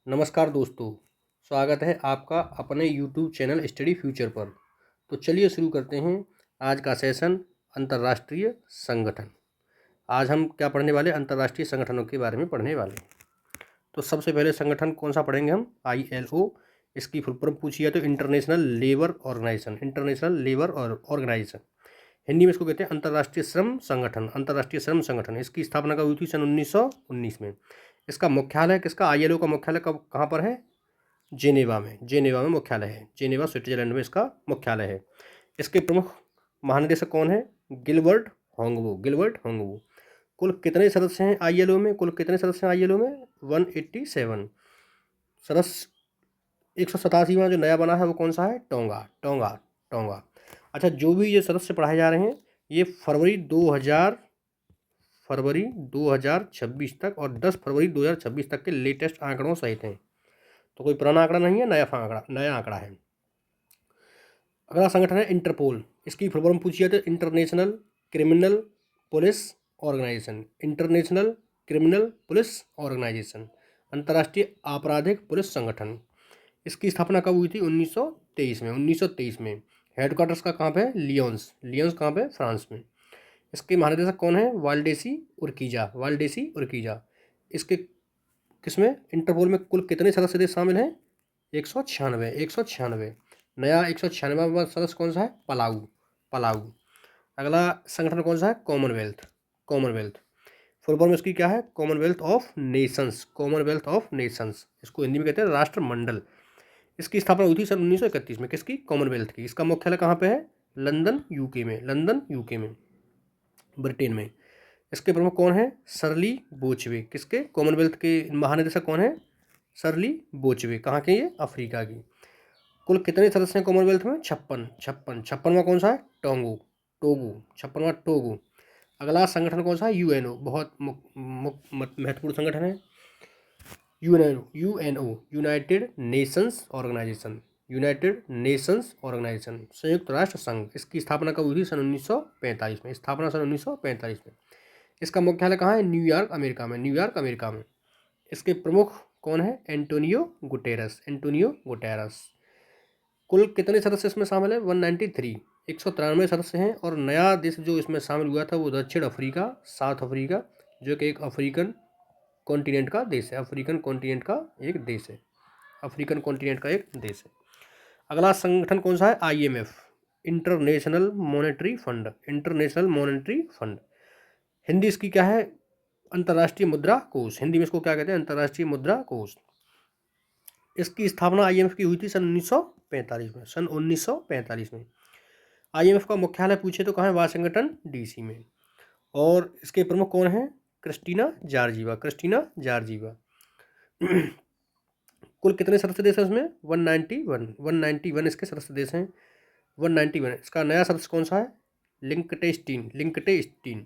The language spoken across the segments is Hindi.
नमस्कार दोस्तों, स्वागत है आपका अपने यूट्यूब चैनल स्टडी फ्यूचर पर। तो चलिए शुरू करते हैं आज का सेशन अंतर्राष्ट्रीय संगठन। आज हम क्या पढ़ने वाले, अंतर्राष्ट्रीय संगठनों के बारे में पढ़ने वाले हैं। तो सबसे पहले संगठन कौन सा पढ़ेंगे हम? ILO। इसकी फुल फॉर्म पूछी है तो international labour organisation. International labour organisation, Hindi में इसको कहते हैं अंतर्राष्ट्रीय श्रम संगठन। अंतर्राष्ट्रीय श्रम संगठन, इसकी स्थापना कब हुई थी? सन 1919 में। इसका मुख्यालय किसका? ILO का मुख्यालय कहाँ पर है? जेनेवा में। जेनेवा में मुख्यालय है। जेनेवा स्विट्जरलैंड में इसका मुख्यालय है। इसके प्रमुख महानिदेशक कौन है? गिलबर्ट होंगवो। गिलबर्ट होंगवो। कुल कितने सदस्य हैं ILO में? कुल कितने सदस्य हैं ILO में? 187 सदस्य। 187वां जो नया बना है वो कौन सा है? टोंगा। टोंगा। टोंगा। अच्छा, जो भी ये सदस्य पढ़ाए जा रहे हैं ये फरवरी 2026 तक और 10 फरवरी 2026 तक के लेटेस्ट आंकड़ों सहित हैं। तो कोई पुराना आंकड़ा नहीं है, नया आंकड़ा है। अगला संगठन है इंटरपोल। इसकी फुल फॉर्म पूछी है तो international criminal police organisation. International criminal police organisation, अंतर्राष्ट्रीय आपराधिक पुलिस संगठन। इसकी स्थापना कब हुई थी? 1923 में। 1923 में। हेडक्वार्टर्स का कहाँ पे है? लियोन्स। लियोन्स कहाँ पे? फ्रांस में। इसके महानिदेशक कौन है? वाल्डेसी उर्कीजा। वाल्डेसी उर्कीजा। इसके किसमें? इंटरपोल में कुल कितने सदस्य देश शामिल हैं? 196। 196। नया 196वां सदस्य कौन सा है? पलाऊ। पलाऊ। अगला संगठन कौन सा है? कॉमनवेल्थ। कॉमनवेल्थ, फुल फॉर्म इसकी क्या है? Commonwealth of Nations. Commonwealth of Nations, इसको हिंदी में कहते हैं राष्ट्रमंडल। इसकी स्थापना हुई थी सन 1931 में। किसकी? कॉमनवेल्थ की। इसका मुख्यालय कहाँ पे है? लंदन यूके में। लंदन यूके में, ब्रिटेन में। इसके प्रमुख कौन है? शर्ली बोचवे। किसके? कॉमनवेल्थ के महानिदेशक कौन है? शर्ली बोचवे। कहाँ के? ये अफ्रीका की। कुल कितने सदस्य हैं कॉमनवेल्थ में? 56। 56। 56वां कौन सा है? टोंगो। टोगो। 56वां टोगो। अगला संगठन कौन सा है? UNO। बहुत महत्वपूर्ण संगठन है UNO। UNO, united nations organisation. United nations organisation, संयुक्त राष्ट्र संघ। इसकी स्थापना कब हुई थी? सन 1945 में। स्थापना सन 1945 में। इसका मुख्यालय कहाँ है? न्यूयॉर्क, अमेरिका में। न्यूयॉर्क, अमेरिका में। इसके प्रमुख कौन है? Antonio Guterres. Antonio Guterres. कुल कितने सदस्य इसमें शामिल है? 193। 193 सदस्य हैं। और नया देश जो इसमें शामिल हुआ था वो दक्षिण अफ्रीका, साउथ अफ्रीका, जो कि एक अफ्रीकन कॉन्टिनेंट का देश है। अफ्रीकन कॉन्टिनेंट का एक देश है। अफ्रीकन कॉन्टिनेंट का एक देश है। अगला संगठन कौन सा है? IMF, international monetary fund. International monetary fund, Hindi इसकी क्या है? अंतर्राष्ट्रीय मुद्रा कोष। हिंदी में इसको क्या कहते हैं? अंतर्राष्ट्रीय मुद्रा कोष। इसकी स्थापना IMF की हुई थी सन 1945 में। सन 1945 में। IMF का मुख्यालय पूछे तो कहाँ है? वाशिंगटन DC में। और इसके प्रमुख कौन है? Kristina Georgieva. Kristina Georgieva. कुल कितने सदस्य देश हैं इसमें? 191। 191 इसके सदस्य देश हैं। 191। इसका नया सदस्य कौन सा है? लिंकटेस्टीन। लिंकटेस्टीन।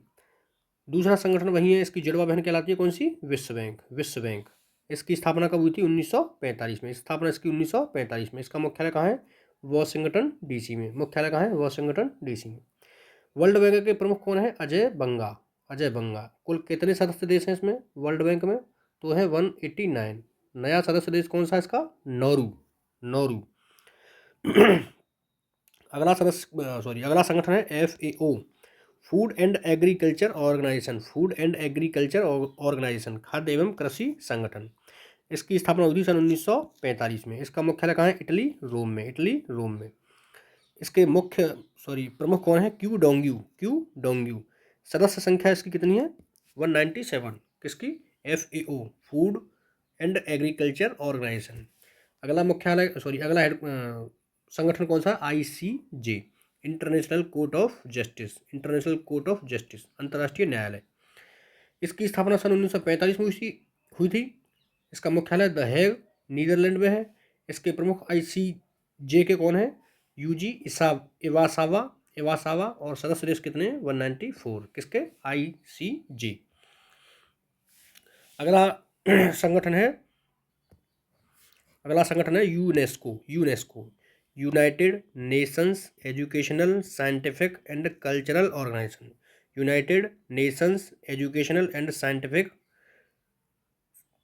दूसरा संगठन वही है, इसकी जुड़वा बहन कहलाती है कौन सी? विश्व बैंक। विश्व बैंक। इसकी स्थापना कब हुई थी? 1945 में। स्थापना इसकी 1945 में। इसका मुख्यालय कहाँ है? वॉशिंगटन DC में। मुख्यालय कहाँ है? वॉशिंगटन DC में। वर्ल्ड बैंक के प्रमुख कौन है? अजय बंगा। अजय बंगा। कुल कितने सदस्य देश हैं इसमें वर्ल्ड बैंक में? तो है 189। नया सदस्य देश कौन सा है इसका? नौरू। नौरू। अगला संगठन है FAO, food and agriculture organisation. Food and agriculture organisation, खाद्य एवं कृषि संगठन। इसकी स्थापना हुई थी सन 1945 में। इसका मुख्यालय कहाँ है? इटली, रोम में। इटली, रोम में। इसके प्रमुख कौन है? Qu Dongyu. Qu Dongyu. सदस्य संख्या इसकी कितनी है? 197। किसकी? FAO, food and agriculture organisation. अगला संगठन कौन सा? ICJ, international court of justice. International court of justice, अंतर्राष्ट्रीय न्यायालय। इसकी स्थापना सन 1945 में हुई थी। इसका मुख्यालय द हेग, नीदरलैंड में है। इसके प्रमुख ICJ के कौन है? यूजी इवासावा। इवासावा। और सदस्य देश कितने? 194। किसके? ICJ। अगला संगठन है UNESCO. UNESCO, united nations educational, scientific and cultural organisation. United nations educational and scientific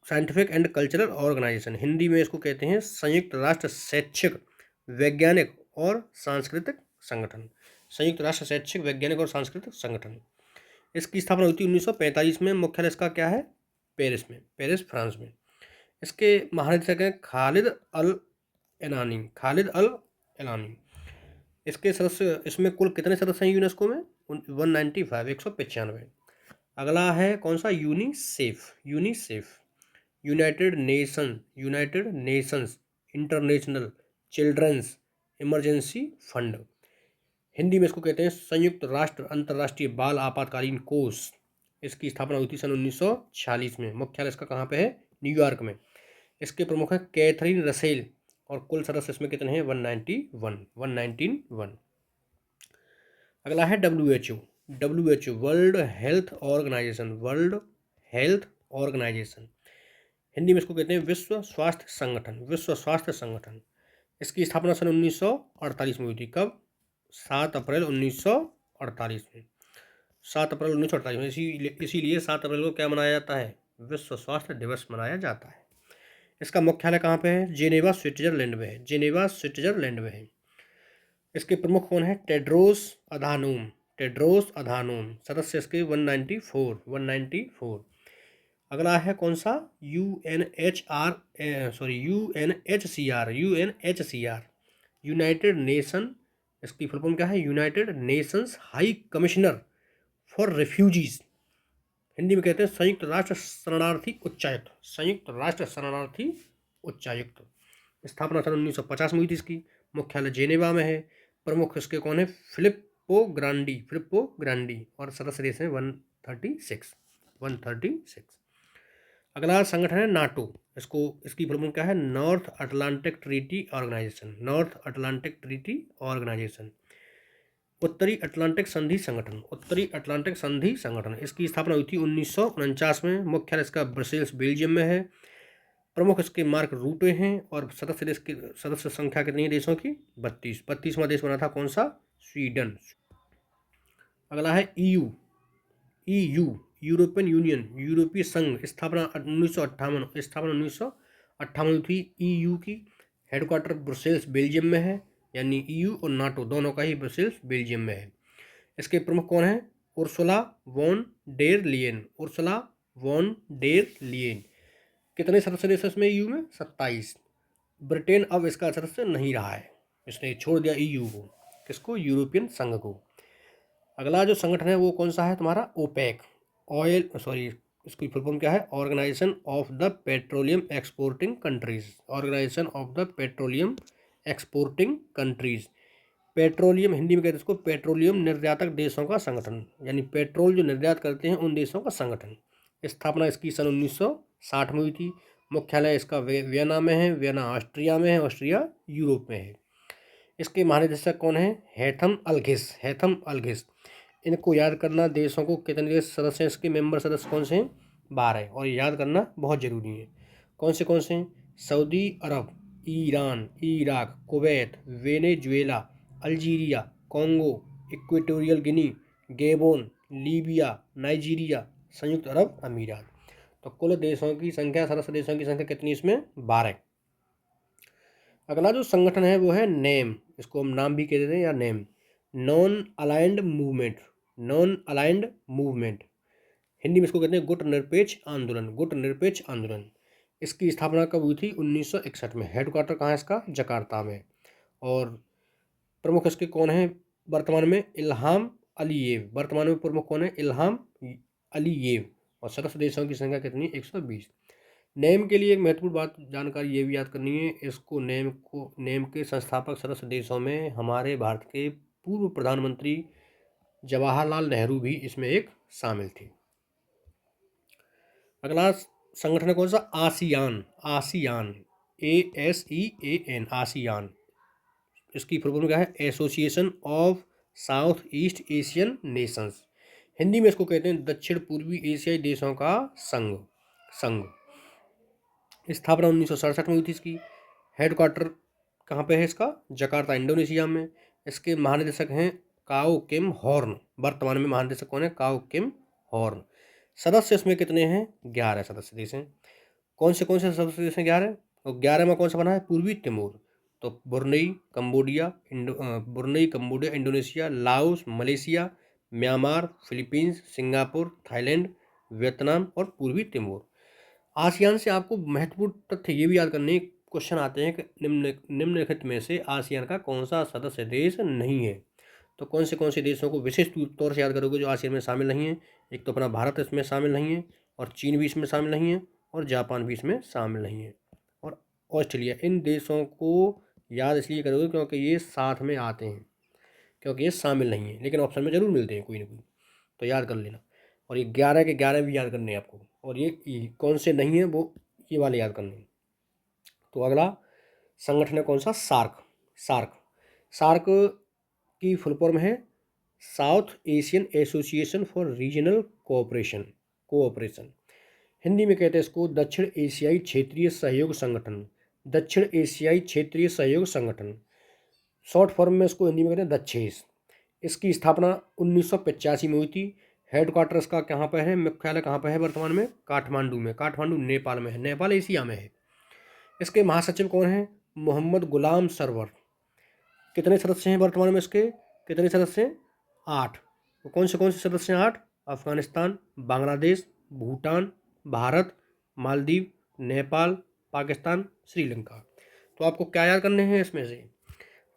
scientific and cultural organisation, Hindi में इसको कहते हैं संयुक्त राष्ट्र शैक्षिक, वैज्ञानिक और सांस्कृतिक संगठन। संयुक्त राष्ट्र शैक्षिक, वैज्ञानिक और सांस्कृतिक संगठन। इसकी स्थापना हुई थी 1945 में। मुख्यालय इसका क्या है? पेरिस में, पेरिस फ्रांस में। इसके महानिदेशक हैं खालिद अल एनानी, खालिद अल एनानी। इसके सदस्य, इसमें कुल कितने सदस्य हैं यूनेस्को में? 195, 195। अगला है कौन सा? UNICEF, UNICEF united nations international children's emergency fund. Hindi में इसको कहते हैं संयुक्त राष्ट्र अंतर्राष्ट्रीय बाल आपातकालीन कोष। इसकी स्थापना हुई थी सन 1946 में। मुख्यालय इसका कहाँ पे है? न्यूयॉर्क में। इसके प्रमुख हैं कैथरीन रसेल और कुल सदस्य इसमें कितने हैं? 191। अगला है WHO, world health organisation, world health organisation. Hindi में इसको कहते हैं विश्व स्वास्थ्य संगठन, विश्व स्वास्थ्य संगठन। इसकी स्थापना सन 1948 में हुई थी। कब? 7 अप्रैल 1948 में। 7 अप्रैल 1948 में। इसीलिए 7 अप्रैल को क्या मनाया जाता है? विश्व स्वास्थ्य दिवस मनाया जाता है। इसका मुख्यालय कहाँ पे है? जेनेवा स्विट्जरलैंड में है, जेनेवा स्विट्जरलैंड में है। इसके प्रमुख कौन है? Tedros Adhanom. सदस्य इसके 194। अगला है कौन सा? UNHCR, United nation. इसकी फुल फॉर्म क्या है? United Nations high commissioner for refugees. Hindi में कहते हैं संयुक्त राष्ट्र शरणार्थी उच्चायुक्त, संयुक्त राष्ट्र शरणार्थी उच्चायुक्त। स्थापना सन 1950 में हुई थी इसकी। मुख्यालय जेनेवा में है। प्रमुख इसके कौन है? फिलिप्पो ग्रांडी और सदस्य देश हैं 136। अगला संगठन है नाटो। इसकी प्रमुख क्या है? North atlantic treaty organisation. उत्तरी अटलांटिक संधि संगठन। इसकी स्थापना हुई थी 1949 में। मुख्यालय इसका ब्रसेल्स, बेल्जियम में है। प्रमुख इसके मार्क रूटे हैं और सदस्य संख्या कितनी है देशों की? 32वां देश बना था कौन सा? स्वीडन। अगला है EU, यूरोपियन यूनियन, यूरोपीय संघ। स्थापना 1958 थी EU की। हेडक्वार्टर ब्रुसेल्स, बेल्जियम में है। यानी EU और नाटो दोनों का ही ब्रुसेल्स, बेल्जियम में है। इसके प्रमुख कौन है? Ursula von der Leyen. कितने सदस्य देश इसमें EU में? 27। ब्रिटेन अब इसका सदस्य नहीं रहा है, इसने छोड़ दिया EU को। किसको? यूरोपियन संघ को। अगला जो संगठन है वो कौन सा है तुम्हारा? ओपेक, इसकी फुल फॉर्म क्या है? Organisation of the petroleum exporting countries. Petroleum, Hindi में कहते हैं इसको पेट्रोलियम निर्यातक देशों का संगठन, यानी पेट्रोल जो निर्यात करते हैं उन देशों का संगठन। स्थापना इसकी सन 1960 में हुई थी। मुख्यालय इसका वियना में है, वियना ऑस्ट्रिया में है, ऑस्ट्रिया यूरोप में है। इसके महानिदेशक कौन है? हैथम अलघिस। इनको याद करना, देशों को कितने देश सदस्य हैं इसके, मेंबर सदस्य कौन से हैं? 12, और याद करना बहुत ज़रूरी है। कौन से हैं? Saudi Arab, Iran, Iraq, Kuwait, Venezuela, Algeria, Congo, Equatorial Guinea, Gabon, Libya, Nigeria, संयुक्त अरब अमीरात। तो कुल देशों की संख्या, सदस्य देशों की संख्या कितनी इसमें? 12। अगला जो संगठन है वो है नेम। इसको हम नाम भी कह देते हैं या name, non aligned movement. Hindi में इसको कहते हैं गुट निरपेक्ष आंदोलन। इसकी स्थापना कब हुई थी? 1961 में। हेडक्वार्टर कहाँ है इसका? जकार्ता में। और प्रमुख इसके कौन है वर्तमान में? Ilham Aliyev. वर्तमान में प्रमुख कौन है? Ilham Aliyev. और सदस्य देशों की संख्या कितनी? 120। नेम के लिए एक महत्वपूर्ण बात, जानकारी ये भी याद करनी है। नेम के संस्थापक सदस्य देशों में हमारे भारत के पूर्व प्रधानमंत्री जवाहरलाल नेहरू भी इसमें एक शामिल थे। अगला संगठन कौन सा? ASEAN, ASEAN, ASEAN. इसकी फुल फॉर्म क्या है? Association of south east Asian Nations. Hindi में इसको कहते हैं दक्षिण पूर्वी एशियाई देशों का संघ। स्थापना 1967 में हुई थी इसकी। हेडक्वार्टर कहाँ पे है इसका? जकार्ता, इंडोनेशिया में। इसके महानिदेशक हैं काओ किम हॉर्न। वर्तमान में महानिदेशक कौन है? काओ किम हॉर्न। सदस्य इसमें कितने हैं? 11 सदस्य देश हैं। कौन से सदस्य देश हैं 11, और 11 में कौन सा बना है, पूर्वी तिमोर। तो Brunei, Cambodia, Indonesia, Laos, Malaysia, Myanmar, Philippines, Singapore, Thailand, Vietnam और पूर्वी तिमोर। आसियान से आपको महत्वपूर्ण तथ्य ये भी याद करने, क्वेश्चन आते हैं कि निम्नलिखित में से आसियान का कौन सा सदस्य देश नहीं है। तो कौन से देशों को विशेष तौर से याद करोगे जो आसियान में शामिल नहीं है। एक तो अपना भारत इसमें शामिल नहीं है, और चीन भी इसमें शामिल नहीं है, और जापान भी इसमें शामिल नहीं है, और ऑस्ट्रेलिया। इन देशों को याद इसलिए करोगे क्योंकि ये साथ में आते हैं, क्योंकि ये शामिल नहीं है, लेकिन ऑप्शन में जरूर मिलते हैं कोई ना कोई, तो याद कर लेना। और ये 11 के 11 भी याद करने हैं आपको, और ये कौन से नहीं है वो ये वाले याद करने हैं। तो अगला संगठन है कौन सा, सार्क। सार्क सार्क की फुल फॉर्म है south Asian association for regional cooperation. Hindi में कहते हैं इसको दक्षिण एशियाई क्षेत्रीय सहयोग संगठन। दक्षिण एशियाई क्षेत्रीय सहयोग संगठन, शॉर्ट फॉर्म में इसको हिंदी में कहते हैं दक्षेस। इसकी स्थापना 1985 में हुई थी। हेडक्वार्टर इसका कहाँ पर है, मुख्यालय कहाँ पर है वर्तमान में, काठमांडू में। काठमांडू नेपाल में है, नेपाल एशिया में है। इसके महासचिव कौन हैं, मोहम्मद गुलाम सरवर। कितने सदस्य हैं वर्तमान में इसके, कितने सदस्य हैं, 8। तो कौन से सदस्य हैं 8, अफगानिस्तान, बांग्लादेश, भूटान, भारत, मालदीव, नेपाल, पाकिस्तान, श्रीलंका। तो आपको क्या याद करने हैं इसमें से,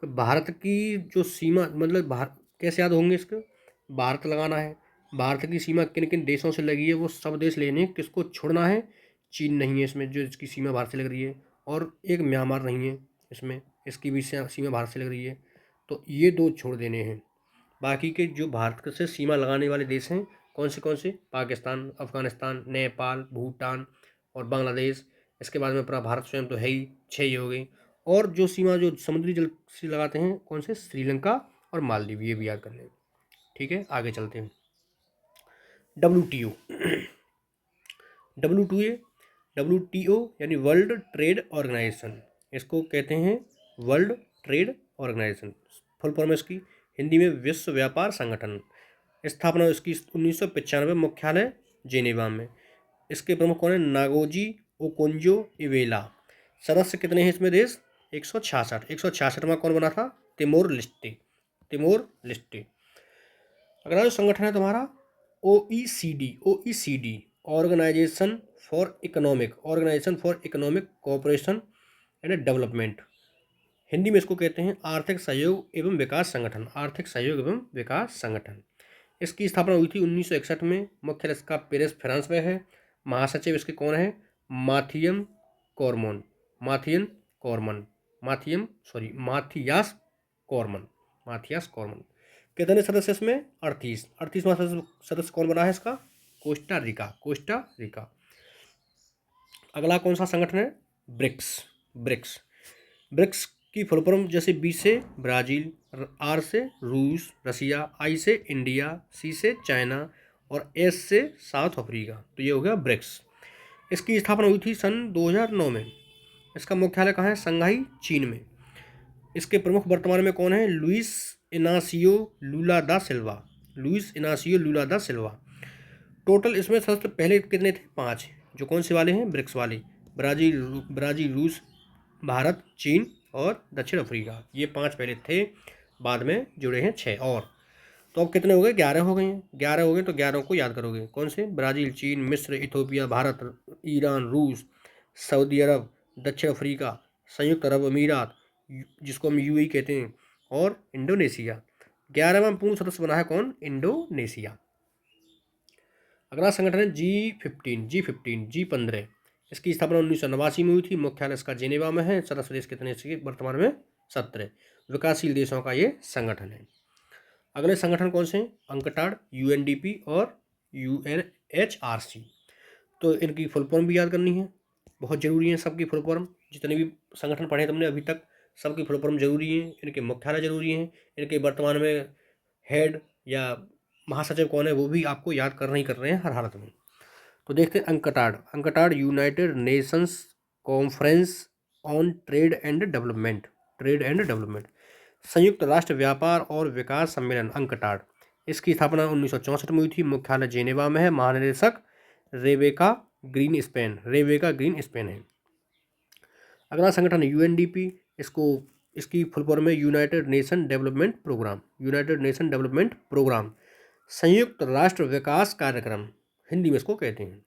भारत की जो सीमा, मतलब भारत कैसे याद होंगे इसके, भारत लगाना है। भारत की सीमा किन किन देशों से लगी है वो सब देश लेने, किसको छोड़ना है, चीन नहीं है इसमें जो इसकी सीमा भारत से लग रही है, और एक म्यांमार नहीं है इसमें, इसकी भी सीमा भारत से लग रही है। तो ये 2 छोड़ देने हैं। बाकी के जो भारत से सीमा लगाने वाले देश हैं कौन से, पाकिस्तान, अफगानिस्तान, नेपाल, भूटान और बांग्लादेश। इसके बाद में अपना भारत स्वयं तो है ही, 6 ही हो गई। और जो सीमा जो समुद्री जल से लगाते हैं कौन से, श्रीलंका और मालदीव, ये भी याद करने हैं। ठीक है, आगे चलते हैं। WTO WTO यानी वर्ल्ड ट्रेड ऑर्गेनाइजेशन, इसको कहते हैं world trade organisation. Full form इसकी हिंदी में विश्व व्यापार संगठन। स्थापना इसकी 1995, मुख्यालय जेनेवा में। इसके प्रमुख कौन है, नागोजी ओकोंजो इवेला। सदस्य कितने हैं इसमें देश, 166। 166वां कौन बना था, तिमोर लेस्टे। अगला जो संगठन है तुम्हारा OECD organisation for economic cooperation and development. Hindi में इसको कहते हैं आर्थिक सहयोग एवं विकास संगठन। इसकी स्थापना हुई थी 1961 में। मुख्यालय इसका पेरिस, फ्रांस में है। महासचिव इसके कौन है, माथियस कॉरमन। कितने सदस्य इसमें, 38। 38वां सदस्य कौन बना है इसका, कोस्टा रिका। अगला कौन सा संगठन है, ब्रिक्स की फुल फॉर्म जैसे बी से ब्राजील, आर से रूस रसिया, आई से इंडिया, सी से चाइना और एस से साउथ अफ्रीका। तो ये हो गया ब्रिक्स। इसकी स्थापना हुई थी सन 2009 में। इसका मुख्यालय कहाँ है, संघाई चीन में। इसके प्रमुख वर्तमान में कौन है, लुइस इनासियो लूला दा सिल्वा। टोटल इसमें सदस्य पहले कितने थे, 5, जो कौन से वाले हैं, ब्रिक्स वाले, ब्राजील, रूस, भारत, चीन और दक्षिण अफ्रीका। ये 5 पहले थे, बाद में जुड़े हैं 6 और। तो अब कितने हो गए, 11 हो गए हैं। 11 हो गए तो 11 को याद करोगे, कौन से, ब्राज़ील, चीन, मिस्र, इथोपिया, भारत, ईरान, रूस, सऊदी अरब, दक्षिण अफ्रीका, संयुक्त अरब अमीरात जिसको हम UAE कहते हैं, और इंडोनेशिया। 11वां पूर्ण सदस्य बना है कौन, इंडोनेशिया। अगला संगठन है G15। इसकी स्थापना 1989 में हुई थी। मुख्यालय इसका जेनेवा में है। सदस्य देश कितने इसके वर्तमान में, 17। विकासशील देशों का ये संगठन है। अगले संगठन कौन से हैं, अंकटाड, UNDP और UNHRC। तो इनकी फुल फॉर्म भी याद करनी है, बहुत जरूरी है सबकी फुल फॉर्म। जितने भी संगठन पढ़े तुमने अभी तक, सबकी फुल फॉर्म जरूरी है। इनके मुख्यालय जरूरी हैं, इनके वर्तमान में हेड या महासचिव कौन है वो भी आपको याद करना ही कर रहे हैं हर हालत में। तो देखते हैं UNCTAD United Nations conference on trade and development. संयुक्त राष्ट्र व्यापार और विकास सम्मेलन अंकटाड। इसकी स्थापना 1964 में हुई थी। मुख्यालय जेनेवा में है। महानिदेशक Rebeca Grynspan, Rebeca Grynspan है। अगला संगठन यूएनडीपी, इसकी फुल फॉर्म है United Nation Development Program. United Nation Development Program, संयुक्त राष्ट्र विकास कार्यक्रम हिंदी में इसको कहते हैं।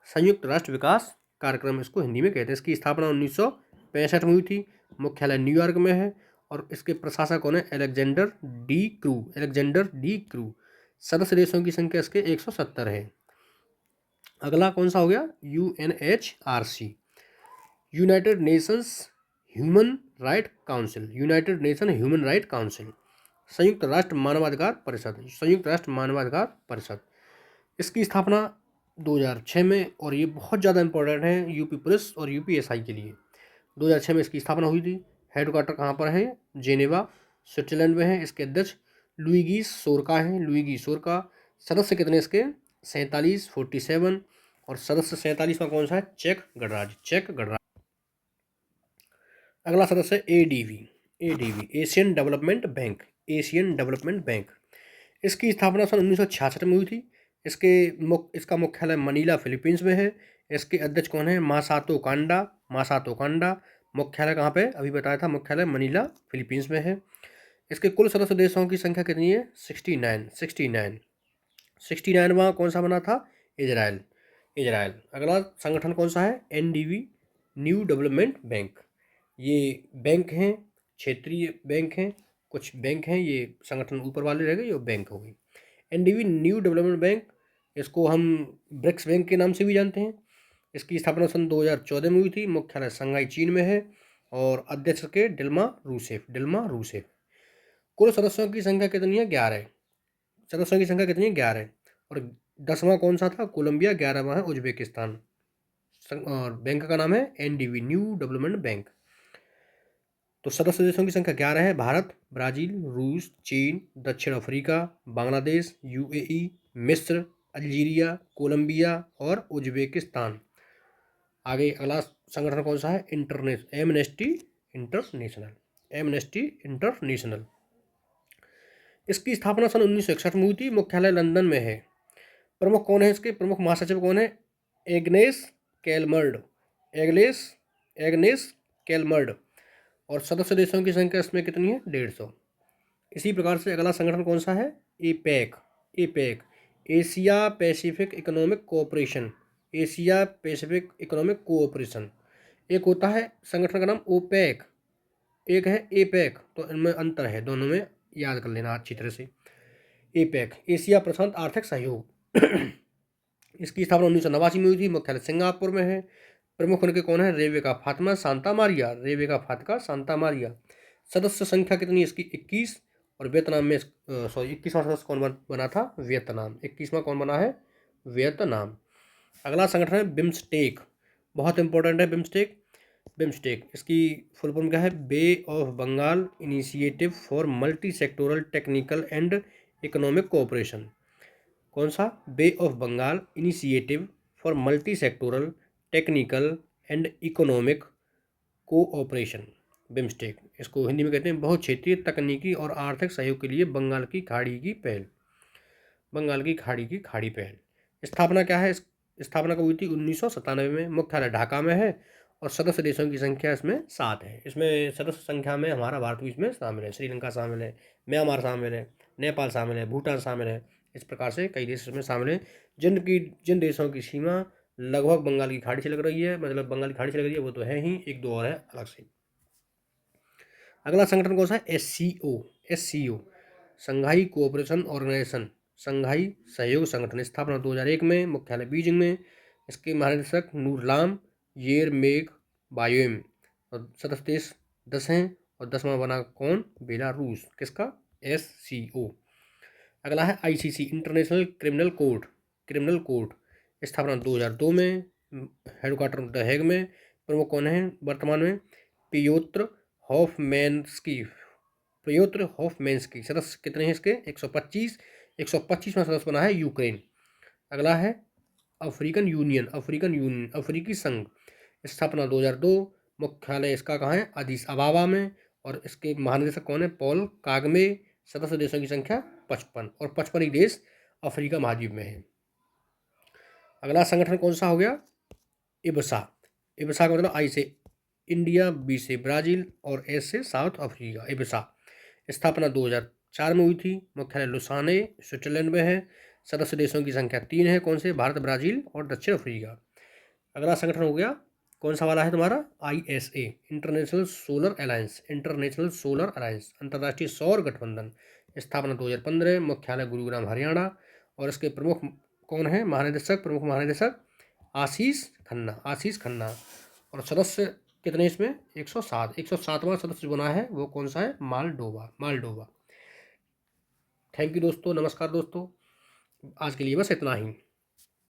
संयुक्त राष्ट्र विकास कार्यक्रम इसको हिंदी में कहते हैं। इसकी स्थापना 1965 में हुई थी। मुख्यालय न्यूयॉर्क में है और इसके प्रशासक कौन है? Alexander D crew. Alexander D crew. सदस्य देशों की संख्या इसके 170 है। अगला कौन सा हो गया? UNHRC, United Nations human right council. United nation human right council, संयुक्त राष्ट्र मानवाधिकार परिषद। संयुक्त राष्ट्र मानवाधिकार परिषद, इसकी स्थापना 2006 में, और ये बहुत ज़्यादा इंपॉर्टेंट है यूपी पुलिस और यूपीएसआई के लिए। 2006 में इसकी स्थापना हुई थी। हेडक्वार्टर कहाँ पर है? जेनेवा, स्विट्जरलैंड में है। इसके अध्यक्ष लुइगी सोरका हैं, लुइगी सोरका। सदस्य कितने इसके? 47, 47। और सदस्य 47वां कौन सा है? चेक गणराज्य, चेक गणराज्य। अगला सदस्य ADB, ADB Asian development bank, Asian development bank. इसकी स्थापना सन 1966 में हुई थी। इसका मुख्यालय मनीला फिलीपींस में है। इसके अध्यक्ष कौन है? मासातो कांडा, मासातो कांडा। मुख्यालय कहाँ पे? अभी बताया था, मुख्यालय मनीला फिलीपींस में है। इसके कुल सदस्य देशों की संख्या कितनी है? 69, 69। 69वां कौन सा बना था? Israel, Israel. अगला संगठन कौन सा है? NDB, new development bank. ये बैंक हैं, क्षेत्रीय बैंक हैं, कुछ बैंक हैं, ये संगठन ऊपर वाले रह गए, ये बैंक हो गई। एनडीबी न्यू डेवलपमेंट बैंक, इसको हम ब्रिक्स बैंक के नाम से भी जानते हैं। इसकी स्थापना सन 2014 में हुई थी। मुख्यालय शंघाई चीन में है और अध्यक्ष के डिल्मा रूसेफ, डिल्मा रूसेफ। कुल सदस्यों की संख्या कितनी है? 11। सदस्यों की संख्या कितनी है? 11। और 10वां कौन सा था? कोलंबिया। 11वां है उज्बेकिस्तान। और बैंक का नाम है एनडीबी, न्यू डेवलपमेंट बैंक। तो सदस्य देशों की संख्या 11 है। भारत, ब्राज़ील, रूस, चीन, दक्षिण अफ्रीका, बांग्लादेश, यूएई, मिस्र, अल्जीरिया, कोलंबिया और उज्बेकिस्तान। आगे अगला संगठन कौन सा है? Amnesty international, amnesty international. इसकी स्थापना सन 1961 में हुई थी। मुख्यालय लंदन में है। प्रमुख कौन है? इसके प्रमुख महासचिव कौन है? Agnes Callamard, Agnes Callamard. और सदस्य देशों की संख्या इसमें कितनी है? 150। इसी प्रकार से अगला संगठन कौन सा है? APEC, APEC Asia Pacific economic cooperation, Asia Pacific economic cooperation. एक होता है संगठन का नाम ओपेक, एक है एपेक, तो इनमें अंतर है, दोनों में याद कर लेना अच्छी तरह से। एपेक, एशिया प्रशांत आर्थिक सहयोग। इसकी स्थापना 1989 में हुई थी। मुख्यालय सिंगापुर में है। प्रमुख उनके कौन है? Rebeca Fatima Santa Maria, Rebeca Fatima Santa Maria. सदस्य संख्या कितनी है इसकी? 21। और वियतनाम में 21वां सदस्य कौन बना था? वियतनाम। 21वां कौन बना है? वियतनाम। अगला संगठन है बिम्स्टेक, बहुत इंपॉर्टेंट है बिम्स्टेक। बिम्स्टेक, इसकी फुल फॉर्म क्या है? Bay of Bengal initiative for multi sectoral technical and economic cooperation. कौन सा? Bay of Bengal initiative for multi sectoral technical and economic cooperation, BIMSTEC. इसको हिंदी में कहते हैं बहुत क्षेत्रीय तकनीकी और आर्थिक सहयोग के लिए बंगाल की खाड़ी की पहल, बंगाल की खाड़ी की खाड़ी पहल। स्थापना क्या है? स्थापना कब हुई थी? 1997 में। मुख्यालय ढाका में है और सदस्य देशों की संख्या इसमें 7 है। इसमें सदस्य संख्या में हमारा भारत भी इसमें शामिल है, श्रीलंका शामिल है, म्यांमार शामिल है, नेपाल शामिल है, भूटान शामिल है। इस प्रकार से कई देश इसमें शामिल हैं जिन देशों की सीमा लगभग बंगाल की खाड़ी से लग रही है, मतलब बंगाल की खाड़ी से लग रही है, वो तो है ही, एक दो और है अलग से। अगला संगठन कौन सा है? एससीओ, एससीओ संघाई कोऑपरेशन ऑर्गेनाइजेशन, संघाई सहयोग संगठन। स्थापना 2001 में। मुख्यालय बीजिंग में। इसके महानिदेशक नूरलाम येरमेग बायोम। और सदस्य देश 10 हैं। और 10वां बना कौन? बेलारूस। किसका? एससीओ। अगला है ICC, international criminal court, criminal court. स्थापना 2002 में। हेडक्वार्टर द हेग में। प्रमुख कौन है वर्तमान में? Piotr Hofmanski, Piotr Hofmanski. सदस्य कितने हैं इसके? 125। 125वां सदस्य बना है यूक्रेन। अगला है अफ्रीकन यूनियन, अफ्रीकन यूनियन, अफ्रीकी संघ। स्थापना 2002। मुख्यालय इसका कहाँ है? अदीस अबाबा में। और इसके महानिदेशक कौन है? Paul Kagame. सदस्य देशों की संख्या 55 और 55 ही देश अफ्रीका महाद्वीप में है। अगला संगठन कौन सा हो गया? इब्सा। इब्सा का मतलब आई से इंडिया, बी से ब्राज़ील और एस से साउथ अफ्रीका। इब्सा स्थापना 2004 में हुई थी। मुख्यालय लुसाने स्विट्जरलैंड में है। सदस्य देशों की संख्या 3 है। कौन से? भारत, ब्राज़ील और दक्षिण अफ्रीका। अगला संगठन हो गया कौन सा वाला है तुम्हारा? ISA, international solar alliance. International solar alliance, अंतर्राष्ट्रीय सौर गठबंधन। स्थापना 2015, मुख्यालय गुरुग्राम, हरियाणा। और इसके प्रमुख कौन है? महानिदेशक, प्रमुख महानिदेशक आशीष खन्ना। आशीष खन्ना। और सदस्य कितने इसमें? 107। 107वां सदस्य बना है, वो कौन सा है? मालडोवा। मालडोवा। थैंक यू दोस्तों, नमस्कार दोस्तों, आज के लिए बस इतना ही।